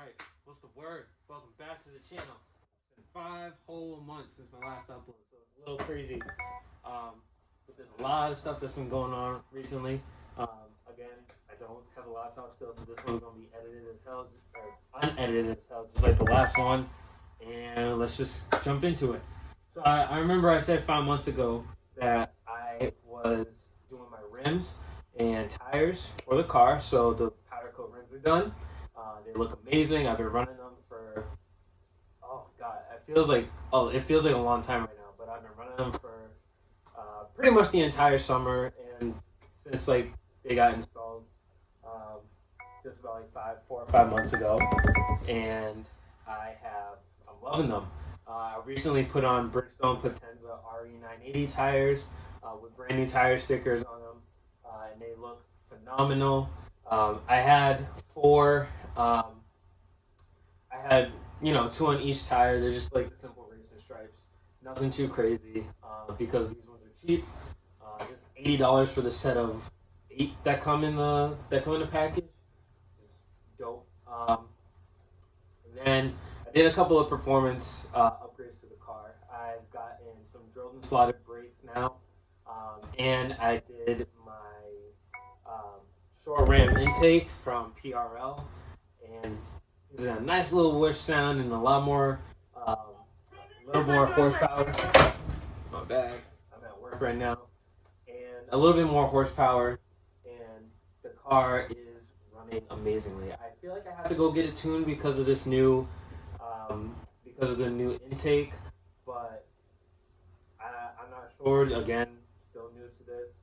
Alright, what's the word? Welcome back to the channel. It's been 5 whole months since my last upload, so it's a little crazy. Um, but there's a lot of stuff that's been going on recently. Again, I don't have a laptop still, so this one's gonna be edited as hell, or unedited as hell, just like the last one. And let's just jump into it. So I remember I said 5 months ago that I was doing my rims and tires for the car, so the powder coat rims are done. They look amazing. I've been running them for oh god, it feels like a long time right now. But I've been running them for pretty much the entire summer, and since like they got installed, um, just about like 4 or 5 months ago, and I'm loving them. I recently put on Bridgestone Potenza RE980 tires with brand new tire stickers on them, and they look phenomenal. I had four. I had two on each tire. They're just like the simple racing stripes, nothing too crazy. Because these ones are cheap. Just $80 for the set of 8 that come in the package. Just dope. And then I did a couple of performance upgrades to the car. I've gotten some drilled and slotted brakes now, and I did my short ram intake from PRL, and it's a nice little whoosh sound and um, a little more horsepower. My bad. I'm at work right now, and a little bit more horsepower, and the car is running amazingly. I feel like I have to go get it tuned because of the new intake, but I'm not sure. Again, still new to this.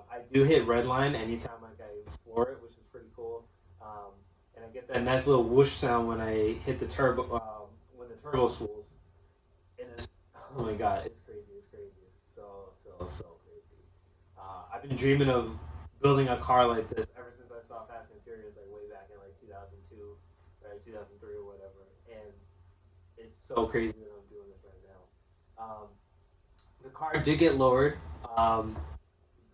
I do hit redline anytime like I floor it, which is pretty cool. And I get that nice little whoosh sound when I hit the turbo, when the turbo swools. And it's, oh my god, it's crazy, it's crazy, it's so crazy. I've been dreaming of building a car like this ever since I saw Fast and Furious, like way back in like 2002, right, 2003 or whatever. And it's so crazy that I'm doing this right now. The car did get lowered.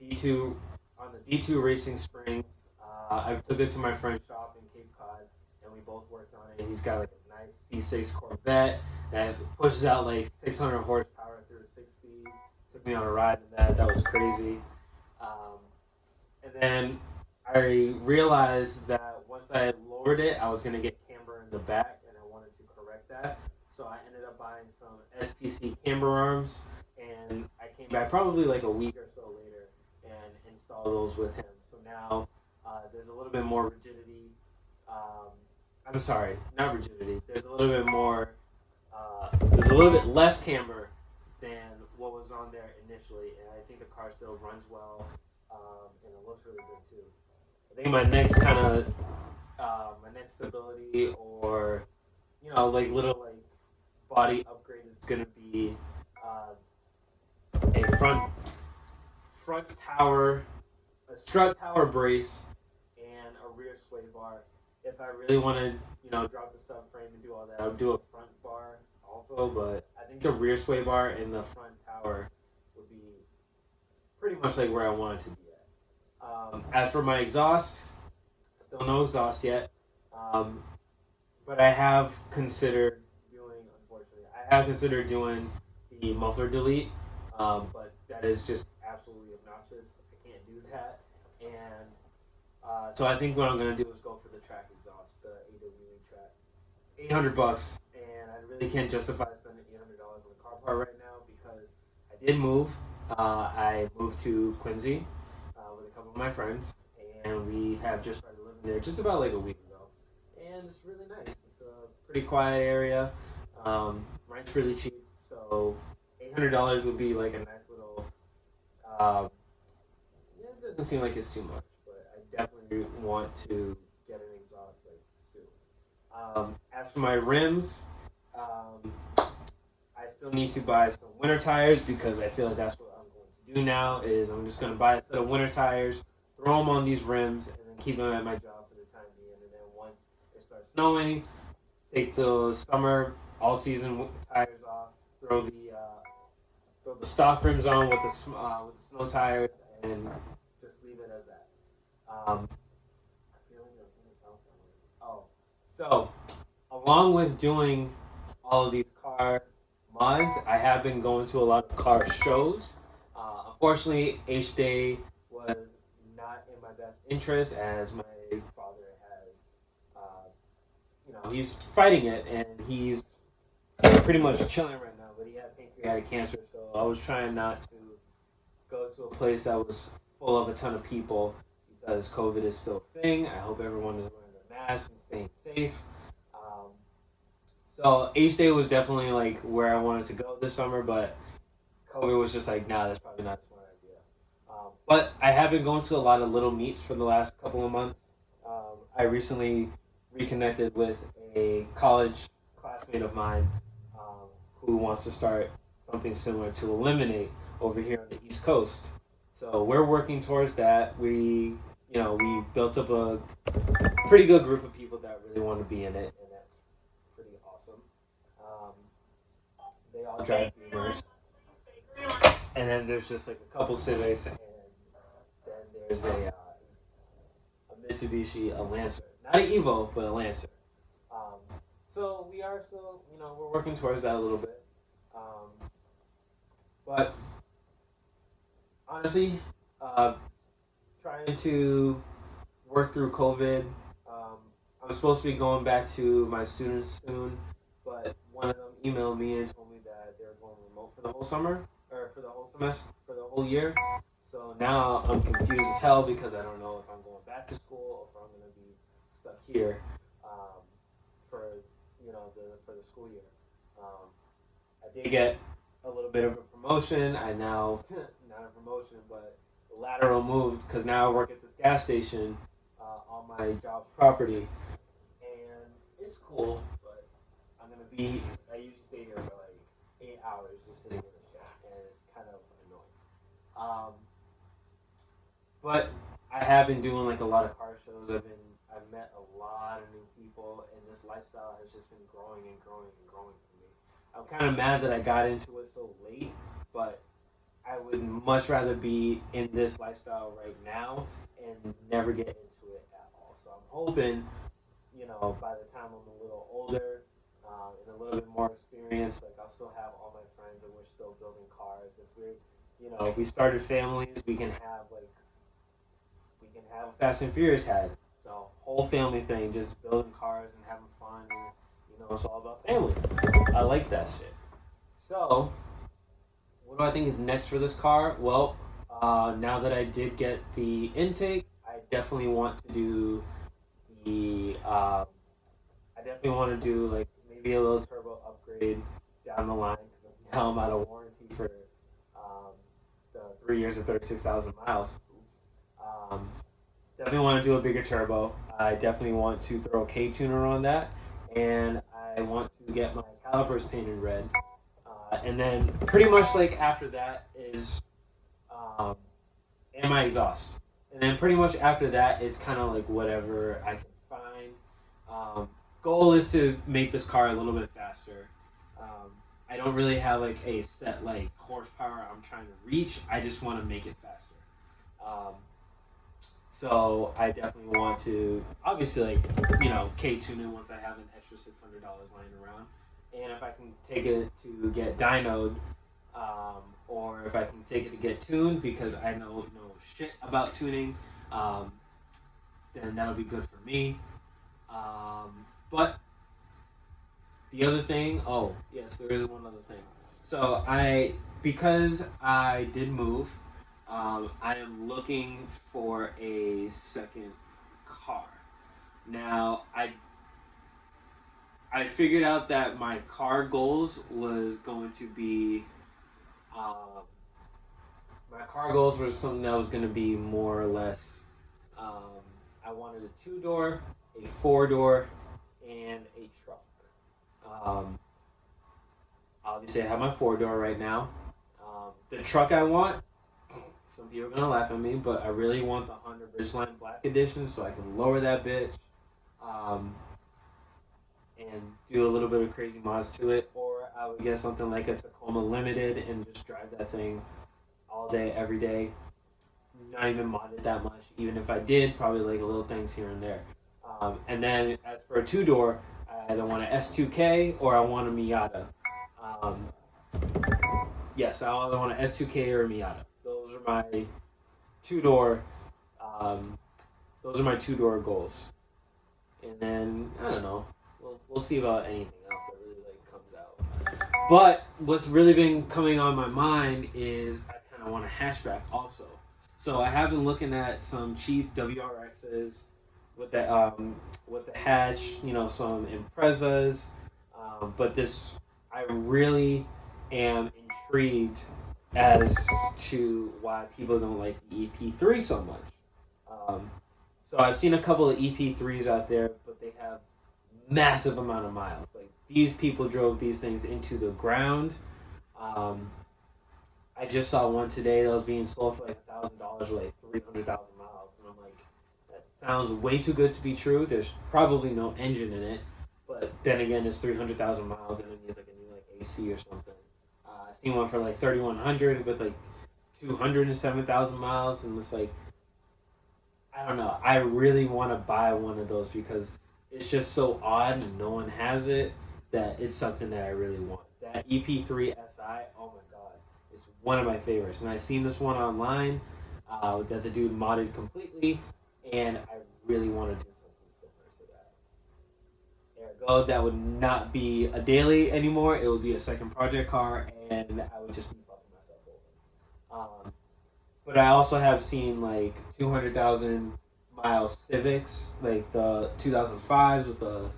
D2 on the D2 racing springs. I took it to my friend's shop in Cape Cod, and we both worked on it. He's got like a nice C6 Corvette that pushes out like 600 horsepower through 6 speed. Took me on a ride in that. That was crazy. And then I realized that once I lowered it, I was gonna get camber in the back, and I wanted to correct that. So I ended up buying some SPC camber arms, and I came back probably like a week or so later and installed those with him. So now there's a little bit more rigidity. I'm sorry, not rigidity. There's a little bit more. There's a little bit less camber than what was on there initially, and I think the car still runs well, and it looks really good too. I think my next stability or like little like body upgrade is gonna be a front tower, a strut tower brace, and a rear sway bar. If I really want to, drop the subframe and do all that, I would do a front bar also. But I think the rear sway bar and the front tower would be pretty much like where I want it to be at. As for my exhaust, still no exhaust yet. But I have considered doing the muffler delete, but that is just absolutely obnoxious. I can't do that, and so I think what I'm gonna do is go for the track exhaust, the AWE track. It's $800, and I really can't justify spending $800 on a car part right now because I did move. I moved to Quincy with a couple of my friends, and we have just started living there just about like a week ago, and it's really nice. It's a pretty quiet area. Rent's really cheap, so $800 would be like a nice little. It doesn't seem like it's too much, but I definitely want to get an exhaust like soon. As for my rims, I still need to buy some winter tires because I feel like that's what I'm going to do now. Is I'm just going to buy a set of winter tires, throw them on these rims, and then keep them at my job for the time being. And then once it starts snowing, take the summer all season tires off, throw the stock rims on with the snow tires, and just leave it as that. I feel like there's something else I wanted to. Oh, so along with doing all of these car mods, I have been going to a lot of car shows. Unfortunately, H Day was not in my best interest as my father has, he's fighting it and he's pretty much chilling right now. But he had pancreatic cancer, so I was trying not to go to a place that was full of a ton of people because COVID is still a thing. I hope everyone is wearing their masks and staying safe. Um, so H Day was definitely like where I wanted to go this summer, but COVID was just like, nah, that's probably not a smart idea. But I have been going to a lot of little meets for the last couple of months. I recently reconnected with a college classmate of mine um, who wants to start something similar to Eliminate over here on the East Coast. So we're working towards that. We built up a pretty good group of people that really want to be in it, and that's pretty awesome. Um, they all drive Beamers, and then there's just like a couple Civics, and then there's a Mitsubishi, a Lancer, not an Evo, but a Lancer. Um, so we are still, we're working towards that a little bit. But honestly, uh, trying to work through COVID. I'm supposed to be going back to my students soon, but one of them emailed me and told me that they're going remote for the whole summer or for the whole semester, for the whole year. So now I'm confused as hell because I don't know if I'm going back to school or if I'm going to be stuck here for for the school year. I did get a little bit of a promotion. I now not a promotion, but a lateral move because now I work at this gas station on my job's property, and it's cool. But I'm gonna be. I usually stay here for like 8 hours just sitting in the shop, and it's kind of annoying. But I have been doing like a lot of car shows. I've met a lot of new people, and this lifestyle has just been growing and growing and growing for me. I'm kind of mad that I got into it so late, but I would much rather be in this lifestyle right now and never get into it at all. So I'm hoping, by the time I'm a little older and a little bit more experienced, like I'll still have all my friends and we're still building cars. If we started families, we can have a Fast and Furious had. So whole family thing, just building cars and having fun. And it's all about family. I like that shit. So what do I think is next for this car? Well, now that I did get the intake, I definitely want to do the. I definitely want to do like maybe a little turbo upgrade down the line because now I'm out of warranty for um, the 3 years and 36,000 miles. Oops. Definitely want to do a bigger turbo. I definitely want to throw a K tuner on that, and I want to get my calipers painted red. And then pretty much like after that is um, and my exhaust. And then pretty much after that, it's kind of like whatever I can find. Goal is to make this car a little bit faster. Um, I don't really have like a set like horsepower I'm trying to reach. I just want to make it faster. Um, so I definitely want to obviously K tune it once I have an extra $600 lying around, and if I can take it to get dynoed, or if I can take it to get tuned because I know no shit about tuning, then that'll be good for me. But the other thing, oh yes, there is one other thing. So because I did move, I am looking for a second car. Now I figured out that my car goals was going to be um, my car goals were something that was going to be more or less. Um, I wanted a 2-door, a 4-door, and a truck. Um, Obviously, I have my 4-door right now. The truck I want, some people are gonna laugh at me, but I really want the Honda Ridgeline Black Edition so I can lower that bitch um, and do a little bit of crazy mods to it. Or I would get something like a Tacoma Limited and just drive that thing all day, every day. Not even mod it that much. Even if I did, probably like little things here and there. And then as for a 2-door, either want an S2K or I want a Miata. Um, yes, I either want an S2K or a Miata. Those are my two-door. Um, those are my two-door goals. And then I don't know. We'll see about anything else that really like comes out. But what's really been coming on my mind is I kind of want a hatchback also. So I have been looking at some cheap WRXs with the hatch, you know, some Imprezas. But this I really am intrigued as to why people don't like the EP3 so much. Um, so I've seen a couple of EP3s out there, but they have massive amount of miles. Like these people drove these things into the ground. Um, I just saw one today that was being sold for like $1,000 with like 300,000 miles, and I'm like, that sounds way too good to be true. There's probably no engine in it, but then again, it's 300,000 miles and it needs like a new like AC or something. I seen one for like 3,100 with like 207,000 miles, and it's like I don't know. I really want to buy one of those because it's just so odd and no one has it that it's something that I really want. That EP3 SI, oh my god, it's one of my favorites. And I seen this one online that the dude modded completely, and I really want to do something similar to that. Ergo, that would not be a daily anymore. It would be a second project car, and I would just be fucking myself over. But I also have seen like 200,000 mile Civics, like the 2005s with the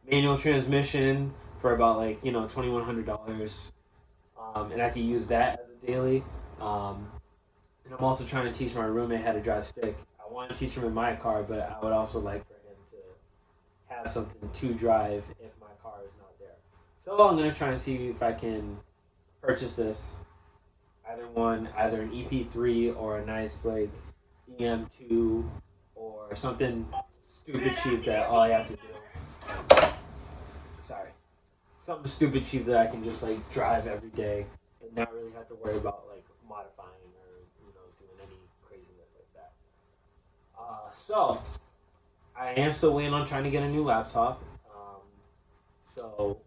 manual transmission for about like $2,100, and I could use that as a daily. Um, and I'm also trying to teach my roommate how to drive stick. I want to teach him in my car, but I would also like for him to have something to drive if my car is not there. So I'm gonna try and see if I can purchase this either an EP3 or a nice like EM2 or something stupid cheap that all I have to do. Sorry, something stupid cheap that I can just like drive every day and not really have to worry about like modifying or doing any craziness like that. So I am still waiting on trying to get a new laptop. So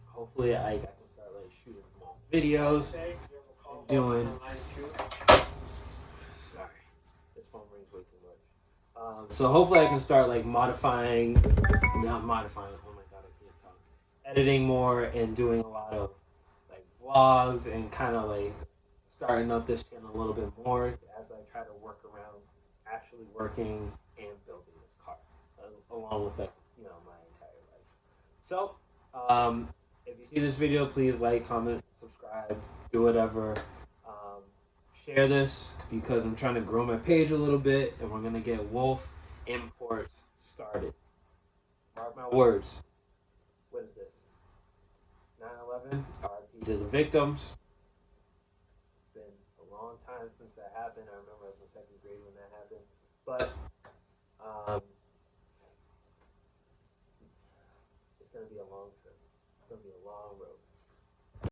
hopefully I can start like shooting more videos and doing. Sorry, this phone rings way too much. So hopefully I can start like not modifying. Oh my god, I can't talk. Editing more and doing a lot of like vlogs and kind of like starting up this channel a little bit more as I try to work around actually working and building this car, along with like my entire life. So, if you see this video, please like, comment, subscribe, do whatever. Share this because I'm trying to grow my page a little bit, and we're gonna get Wolf Imports started. Mark my words. What is this? 9/11. RIP to the victims. It's been a long time since that happened. I remember I was in second grade when that happened. But it's gonna be a long trip. It's gonna be a long road.